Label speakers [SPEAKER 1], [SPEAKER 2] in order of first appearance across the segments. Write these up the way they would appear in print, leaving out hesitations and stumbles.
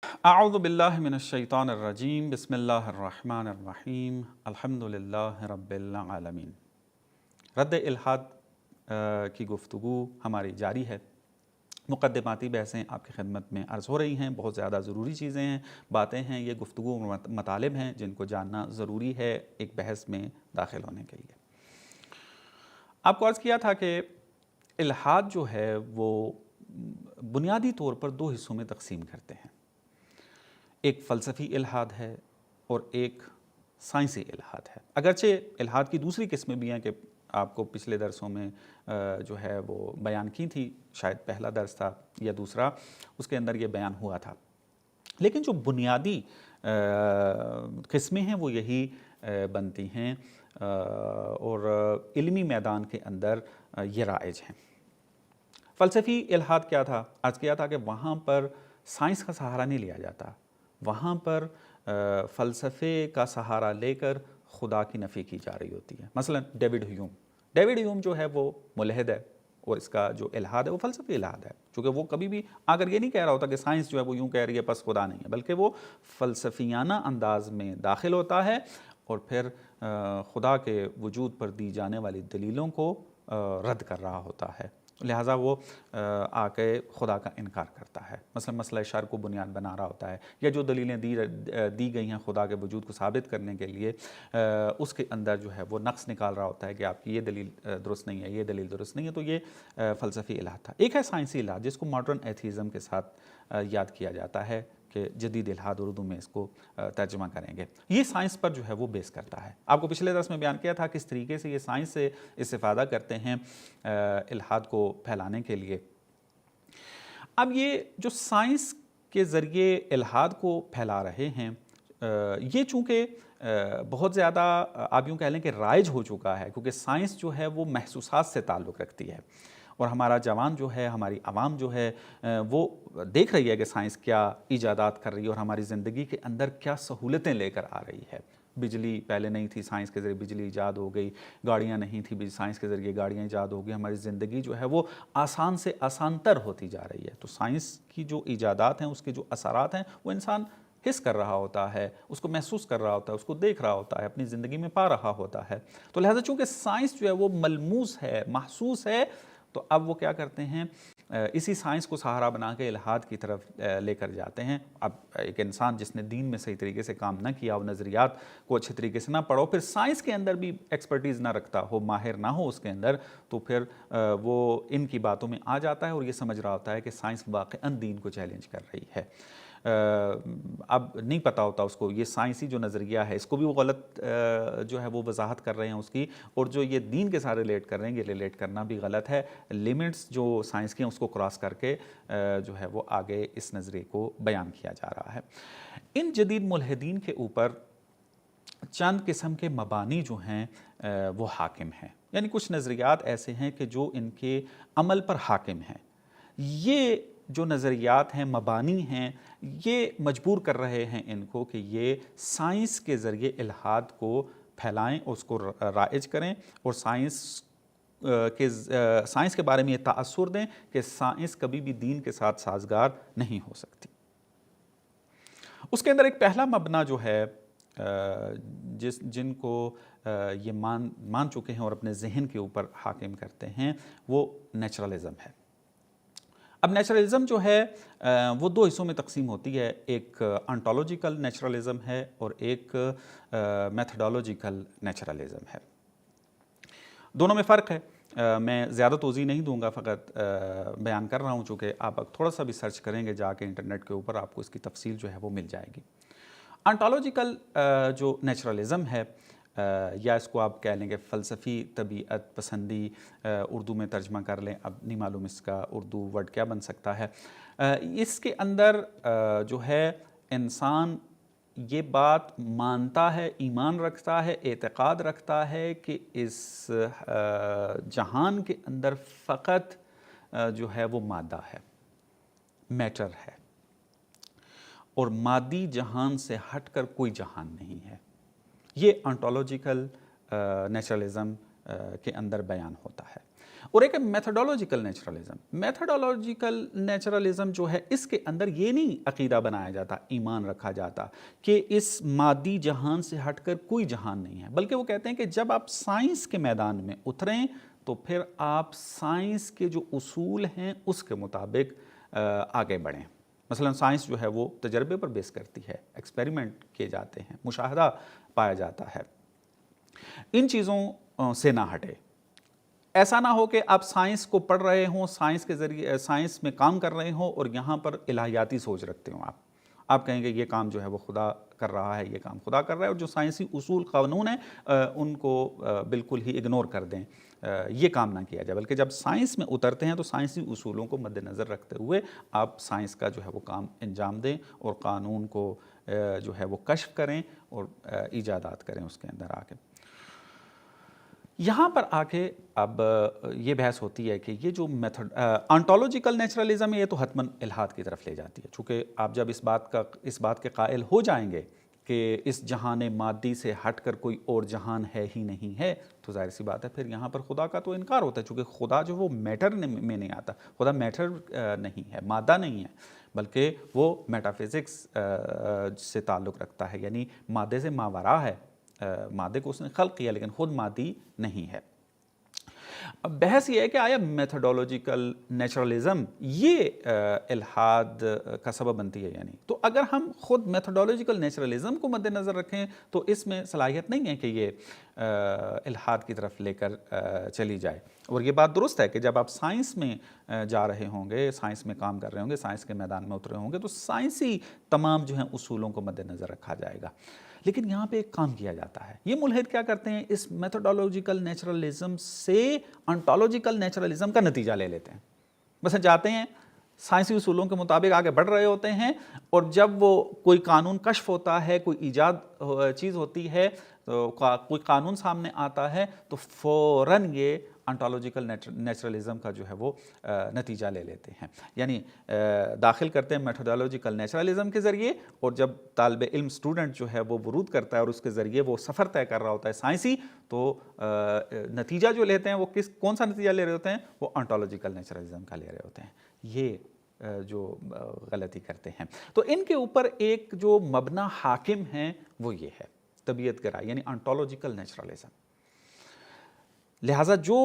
[SPEAKER 1] اعوذ باللہ من الشیطان الرجیم بسم اللہ الرحمن الرحیم الحمدللہ رب العالمین۔ رد الحاد کی گفتگو ہماری جاری ہے۔ مقدماتی بحثیں آپ کی خدمت میں عرض ہو رہی ہیں، بہت زیادہ ضروری چیزیں ہیں، باتیں ہیں، یہ گفتگو مطالب ہیں جن کو جاننا ضروری ہے ایک بحث میں داخل ہونے کے لیے۔ آپ کو عرض کیا تھا کہ الحاد جو ہے وہ بنیادی طور پر دو حصوں میں تقسیم کرتے ہیں، ایک فلسفی الحاد ہے اور ایک سائنسی الحاد ہے۔ اگرچہ الحاد کی دوسری قسمیں بھی ہیں کہ آپ کو پچھلے درسوں میں جو ہے وہ بیان کی تھی، شاید پہلا درس تھا یا دوسرا، اس کے اندر یہ بیان ہوا تھا، لیکن جو بنیادی قسمیں ہیں وہ یہی بنتی ہیں اور علمی میدان کے اندر یہ رائج ہیں۔ فلسفی الحاد کیا تھا؟ عرض کیا تھا کہ وہاں پر سائنس کا سہارا نہیں لیا جاتا، وہاں پر فلسفے کا سہارا لے کر خدا کی نفی کی جا رہی ہوتی ہے۔ مثلا ڈیوڈ ہیوم جو ہے وہ ملحد ہے اور اس کا جو الحاد ہے وہ فلسفی الحاد ہے، چونکہ وہ کبھی بھی اگر یہ نہیں کہہ رہا ہوتا کہ سائنس جو ہے وہ یوں کہہ رہی ہے پس خدا نہیں ہے، بلکہ وہ فلسفیانہ انداز میں داخل ہوتا ہے اور پھر خدا کے وجود پر دی جانے والی دلیلوں کو رد کر رہا ہوتا ہے، لہٰذا وہ آ کے خدا کا انکار کرتا ہے، مثلا مسئلہ شر کو بنیاد بنا رہا ہوتا ہے، یا جو دلیلیں دی گئی ہیں خدا کے وجود کو ثابت کرنے کے لیے اس کے اندر جو ہے وہ نقص نکال رہا ہوتا ہے کہ آپ کی یہ دلیل درست نہیں ہے، یہ دلیل درست نہیں ہے، تو یہ فلسفی الحاد تھا۔ ایک ہے سائنسی الحاد جس کو ماڈرن ایتھیزم کے ساتھ یاد کیا جاتا ہے کہ جدید الحاد اردو میں اس کو ترجمہ کریں گے۔ یہ سائنس پر جو ہے وہ بیس کرتا ہے۔ آپ کو پچھلے درس میں بیان کیا تھا کس طریقے سے یہ سائنس سے استفادہ کرتے ہیں الحاد کو پھیلانے کے لیے۔ اب یہ جو سائنس کے ذریعے الحاد کو پھیلا رہے ہیں، یہ چونکہ بہت زیادہ آپ یوں کہہ لیں کہ رائج ہو چکا ہے، کیونکہ سائنس جو ہے وہ محسوسات سے تعلق رکھتی ہے، اور ہمارا جوان جو ہے، ہماری عوام جو ہے وہ دیکھ رہی ہے کہ سائنس کیا ایجادات کر رہی ہے اور ہماری زندگی کے اندر کیا سہولتیں لے کر آ رہی ہے۔ بجلی پہلے نہیں تھی، سائنس کے ذریعے بجلی ایجاد ہو گئی، گاڑیاں نہیں تھی، سائنس کے ذریعے گاڑیاں ایجاد ہو گئی، ہماری زندگی جو ہے وہ آسان سے آسان تر ہوتی جا رہی ہے۔ تو سائنس کی جو ایجادات ہیں، اس کے جو اثرات ہیں، وہ انسان حس کر رہا ہوتا ہے، اس کو محسوس کر رہا ہوتا ہے، اس کو دیکھ رہا ہوتا ہے، اپنی زندگی میں پا رہا ہوتا ہے۔ تو لہٰذا چونکہ سائنس جو ہے وہ ملموس ہے، محسوس ہے، تو اب وہ کیا کرتے ہیں، اسی سائنس کو سہارا بنا کے الحاد کی طرف لے کر جاتے ہیں۔ اب ایک انسان جس نے دین میں صحیح طریقے سے کام نہ کیا ہو، نظریات کو اچھے طریقے سے نہ پڑھو، پھر سائنس کے اندر بھی ایکسپرٹیز نہ رکھتا ہو، ماہر نہ ہو اس کے اندر، تو پھر وہ ان کی باتوں میں آ جاتا ہے اور یہ سمجھ رہا ہوتا ہے کہ سائنس واقعاً دین کو چیلنج کر رہی ہے۔ اب نہیں پتہ ہوتا اس کو یہ سائنسی جو نظریہ ہے اس کو بھی وہ غلط جو ہے وہ وضاحت کر رہے ہیں اس کی، اور جو یہ دین کے ساتھ ریلیٹ کر رہے ہیں یہ ریلیٹ کرنا بھی غلط ہے۔ لیمٹس جو سائنس کی ہیں اس کو کراس کر کے جو ہے وہ آگے اس نظریے کو بیان کیا جا رہا ہے۔ ان جدید ملحدین کے اوپر چند قسم کے مبانی جو ہیں وہ حاکم ہیں، یعنی کچھ نظریات ایسے ہیں کہ جو ان کے عمل پر حاکم ہیں۔ یہ جو نظریات ہیں، مبانی ہیں، یہ مجبور کر رہے ہیں ان کو کہ یہ سائنس کے ذریعے الحاد کو پھیلائیں، اس کو رائج کریں، اور سائنس کے بارے میں یہ تاثر دیں کہ سائنس کبھی بھی دین کے ساتھ سازگار نہیں ہو سکتی۔ اس کے اندر ایک پہلا مبنا جو ہے جن کو یہ مان چکے ہیں اور اپنے ذہن کے اوپر حاکم کرتے ہیں، وہ نیچرلزم ہے۔ اب نیچرلزم جو ہے وہ دو حصوں میں تقسیم ہوتی ہے، ایک انٹولوجیکل نیچرلزم ہے اور ایک میتھڈولوجیکل نیچرلزم ہے۔ دونوں میں فرق ہے، میں زیادہ توضیح نہیں دوں گا، فقط بیان کر رہا ہوں، چونکہ آپ تھوڑا سا بھی سرچ کریں گے جا کے انٹرنیٹ کے اوپر آپ کو اس کی تفصیل جو ہے وہ مل جائے گی۔ انٹولوجیکل جو نیچرلزم ہے، یا اس کو آپ کہہ لیں کہ فلسفی طبیعت پسندی، اردو میں ترجمہ کر لیں، اب نہیں معلوم اس کا اردو ورڈ کیا بن سکتا ہے۔ اس کے اندر جو ہے انسان یہ بات مانتا ہے، ایمان رکھتا ہے، اعتقاد رکھتا ہے کہ اس جہان کے اندر فقط جو ہے وہ مادہ ہے، میٹر ہے، اور مادی جہان سے ہٹ کر کوئی جہان نہیں ہے۔ یہ انٹولوجیکل نیچرلزم کے اندر بیان ہوتا ہے۔ اور ایک ہے میتھڈولوجیکل نیچرلزم. میتھڈولوجیکل نیچرلزم جو ہے اس کے اندر یہ نہیں عقیدہ بنایا جاتا, ایمان رکھا جاتا کہ اس مادی جہان سے ہٹ کر کوئی جہان نہیں ہے, بلکہ وہ کہتے ہیں کہ جب آپ سائنس کے میدان میں اتریں تو پھر آپ سائنس کے جو اصول ہیں اس کے مطابق آگے بڑھیں. مثلا سائنس جو ہے وہ تجربے پر بیس کرتی ہے, ایکسپیریمنٹ کیے جاتے ہیں, مشاہدہ پایا جاتا ہے, ان چیزوں سے نہ ہٹے. ایسا نہ ہو کہ آپ سائنس کو پڑھ رہے ہوں, سائنس کے ذریعے سائنس میں کام کر رہے ہوں اور یہاں پر الہیاتی سوچ رکھتے ہوں. آپ کہیں گے یہ کام جو ہے وہ خدا کر رہا ہے, یہ کام خدا کر رہا ہے, اور جو سائنسی اصول قانون ہیں ان کو بالکل ہی اگنور کر دیں. یہ کام نہ کیا جائے, بلکہ جب سائنس میں اترتے ہیں تو سائنسی اصولوں کو مد نظر رکھتے ہوئے آپ سائنس کا جو ہے وہ کام انجام دیں اور قانون کو جو ہے وہ کشف کریں اور ایجادات کریں اس کے اندر آ کے. یہاں پر آ کے اب یہ بحث ہوتی ہے کہ یہ جو میتھڈ آنٹولوجیکل نیچرلزم ہے یہ تو حتماً الحاد کی طرف لے جاتی ہے, چونکہ آپ جب اس بات کے قائل ہو جائیں گے کہ اس جہان مادی سے ہٹ کر کوئی اور جہان ہے ہی نہیں ہے, تو ظاہر سی بات ہے پھر یہاں پر خدا کا تو انکار ہوتا ہے, چونکہ خدا جو وہ میٹر میں نہیں آتا, خدا میٹر نہیں ہے, مادہ نہیں ہے, بلکہ وہ میٹا فزکس سے تعلق رکھتا ہے, یعنی مادے سے ماورا ہے. مادے کو اس نے خلق کیا لیکن خود مادی نہیں ہے. اب بحث یہ ہے کہ آیا میتھڈولوجیکل نیچرلزم یہ الحاد کا سبب بنتی ہے یا نہیں. تو اگر ہم خود میتھڈولوجیکل نیچرلزم کو مد نظر رکھیں تو اس میں صلاحیت نہیں ہے کہ یہ الحاد کی طرف لے کر چلی جائے. اور یہ بات درست ہے کہ جب آپ سائنس میں جا رہے ہوں گے, سائنس میں کام کر رہے ہوں گے, سائنس کے میدان میں اترے ہوں گے, تو سائنسی تمام جو ہیں اصولوں کو مد نظر رکھا جائے گا. لیکن یہاں پہ ایک کام کیا جاتا ہے, یہ ملحد کیا کرتے ہیں, اس میتھڈولوجیکل نیچرلزم سے انٹولوجیکل نیچرلزم کا نتیجہ لے لیتے ہیں. مثلا جاتے ہیں سائنسی اصولوں کے مطابق آگے بڑھ رہے ہوتے ہیں, اور جب وہ کوئی قانون کشف ہوتا ہے, کوئی ایجاد چیز ہوتی ہے, کوئی قانون سامنے آتا ہے, تو فوراً یہ انٹولوجیکل نیچرلزم کا جو ہے وہ نتیجہ لے لیتے ہیں. یعنی داخل کرتے ہیں میتھڈولوجیکل نیچرلزم کے ذریعے, اور جب طالب علم اسٹوڈنٹ جو ہے وہ ورود کرتا ہے اور اس کے ذریعے وہ سفر طے کر رہا ہوتا ہے سائنسی, تو نتیجہ جو لیتے ہیں وہ کون سا نتیجہ لے رہے ہوتے ہیں, وہ انٹولوجیکل نیچرلزم کا لے رہے ہوتے ہیں. یہ جو غلطی کرتے ہیں. تو ان کے اوپر ایک جو مبنی حاکم ہیں وہ یہ ہے طبیعت گرائی, یعنی انٹولوجیکل نیچرلزم. لہٰذا جو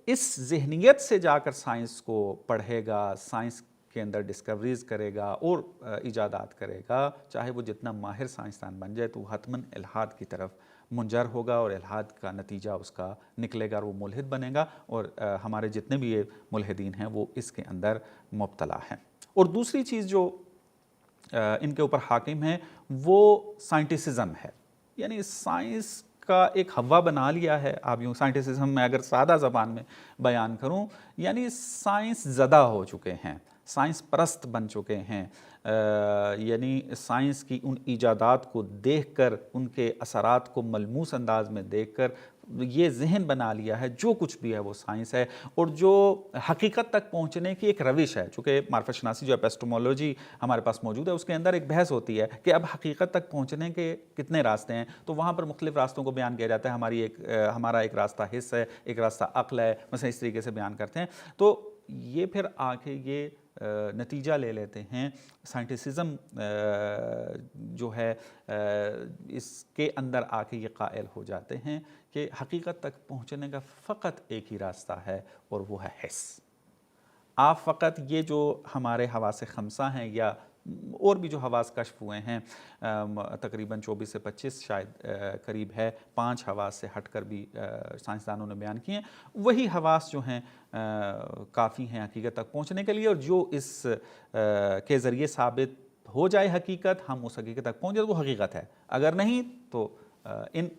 [SPEAKER 1] اس ذہنیت سے جا کر سائنس کو پڑھے گا, سائنس کے اندر ڈسکوریز کرے گا اور ایجادات کرے گا, چاہے وہ جتنا ماہر سائنسدان بن جائے, تو وہ حتماً الحاد کی طرف منجر ہوگا اور الحاد کا نتیجہ اس کا نکلے گا اور وہ ملحد بنے گا. اور ہمارے جتنے بھی یہ ملحدین ہیں وہ اس کے اندر مبتلا ہیں. اور دوسری چیز جو ان کے اوپر حاکم ہے وہ سائنٹسزم ہے, یعنی سائنس کا ایک ہوا بنا لیا ہے. آپ یوں سائنٹسزم میں اگر سادہ زبان میں بیان کروں, یعنی سائنس زدہ ہو چکے ہیں, سائنس پرست بن چکے ہیں. یعنی سائنس کی ان ایجادات کو دیکھ کر, ان کے اثرات کو ملموس انداز میں دیکھ کر یہ ذہن بنا لیا ہے جو کچھ بھی ہے وہ سائنس ہے, اور جو حقیقت تک پہنچنے کی ایک روش ہے. چونکہ معرفت شناسی جو ایپسٹمولوجی ہمارے پاس موجود ہے, اس کے اندر ایک بحث ہوتی ہے کہ اب حقیقت تک پہنچنے کے کتنے راستے ہیں, تو وہاں پر مختلف راستوں کو بیان کیا جاتا ہے. ہمارا ایک راستہ حس ہے, ایک راستہ عقل ہے, مثلا اس طریقے سے بیان کرتے ہیں. تو یہ پھر آ کے یہ نتیجہ لے لیتے ہیں, سائنٹسزم جو ہے اس کے اندر آ کے یہ قائل ہو جاتے ہیں کہ حقیقت تک پہنچنے کا فقط ایک ہی راستہ ہے, اور وہ ہے حس. آپ فقط یہ جو ہمارے حواس خمسہ ہیں, یا اور بھی جو حواس کشف ہوئے ہیں, تقریباً 24 سے 25 شاید قریب ہے, 5 حواس سے ہٹ کر بھی سائنسدانوں نے بیان کیے ہیں, وہی حواس جو ہیں کافی ہیں حقیقت تک پہنچنے کے لیے. اور جو اس کے ذریعے ثابت ہو جائے حقیقت, ہم اس حقیقت تک پہنچ جائے تو وہ حقیقت ہے. اگر نہیں تو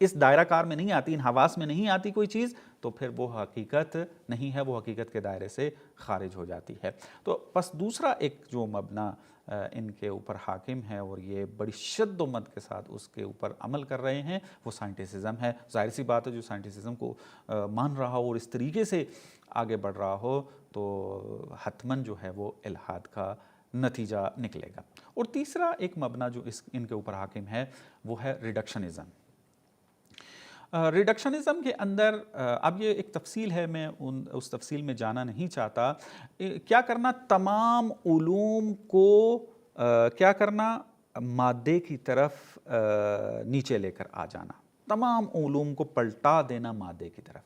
[SPEAKER 1] اس دائرہ کار میں نہیں آتی, ان حواس میں نہیں آتی کوئی چیز, تو پھر وہ حقیقت نہیں ہے, وہ حقیقت کے دائرے سے خارج ہو جاتی ہے. تو بس دوسرا ایک جو مبنی ان کے اوپر حاکم ہے, اور یہ بڑی شد و مد کے ساتھ اس کے اوپر عمل کر رہے ہیں, وہ سائنٹسزم ہے. ظاہر سی بات ہے جو سائنٹسزم کو مان رہا ہو اور اس طریقے سے آگے بڑھ رہا ہو, تو حتماً جو ہے وہ الحاد کا نتیجہ نکلے گا. اور تیسرا ایک مبنی جو ان کے اوپر حاکم ہے وہ ہے ریڈکشنزم. ریڈکشنزم کے اندر اب یہ ایک تفصیل ہے، میں اس تفصیل میں جانا نہیں چاہتا. کیا کرنا، تمام علوم کو کیا کرنا، مادے کی طرف نیچے لے کر آ جانا، تمام علوم کو پلٹا دینا مادے کی طرف.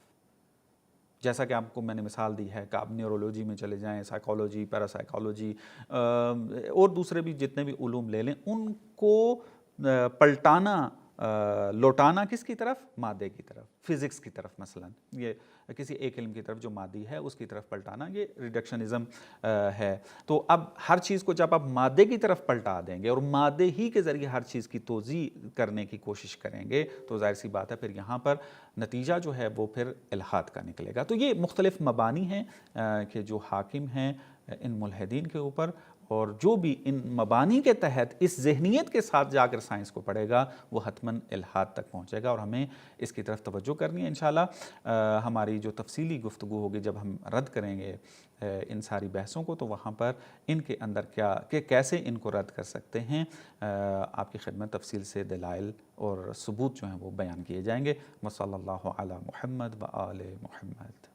[SPEAKER 1] جیسا کہ آپ کو میں نے مثال دی ہے کہ آپ نیورولوجی میں چلے جائیں، سائیکالوجی، پیراسائیکالوجی اور دوسرے بھی جتنے بھی علوم لے لیں، ان کو پلٹانا، لوٹانا کس کی طرف، مادے کی طرف. فزکس کی طرف مثلا، یہ کسی ایک علم کی طرف جو مادی ہے اس کی طرف پلٹانا، یہ ریڈکشنزم ہے. تو اب ہر چیز کو جب آپ مادے کی طرف پلٹا دیں گے اور مادے ہی کے ذریعے ہر چیز کی توضیح کرنے کی کوشش کریں گے تو ظاہر سی بات ہے پھر یہاں پر نتیجہ جو ہے وہ پھر الحاد کا نکلے گا. تو یہ مختلف مبانی ہیں کہ جو حاکم ہیں ان ملحدین کے اوپر، اور جو بھی ان مبانی کے تحت اس ذہنیت کے ساتھ جا کر سائنس کو پڑھے گا وہ حتماً الحاد تک پہنچے گا. اور ہمیں اس کی طرف توجہ کرنی ہے انشاءاللہ. ہماری جو تفصیلی گفتگو ہوگی جب ہم رد کریں گے ان ساری بحثوں کو، تو وہاں پر ان کے اندر کیا کہ کیسے ان کو رد کر سکتے ہیں آپ کی خدمت تفصیل سے دلائل اور ثبوت جو ہیں وہ بیان کیے جائیں گے. وصلی اللہ علی محمد و آل محمد.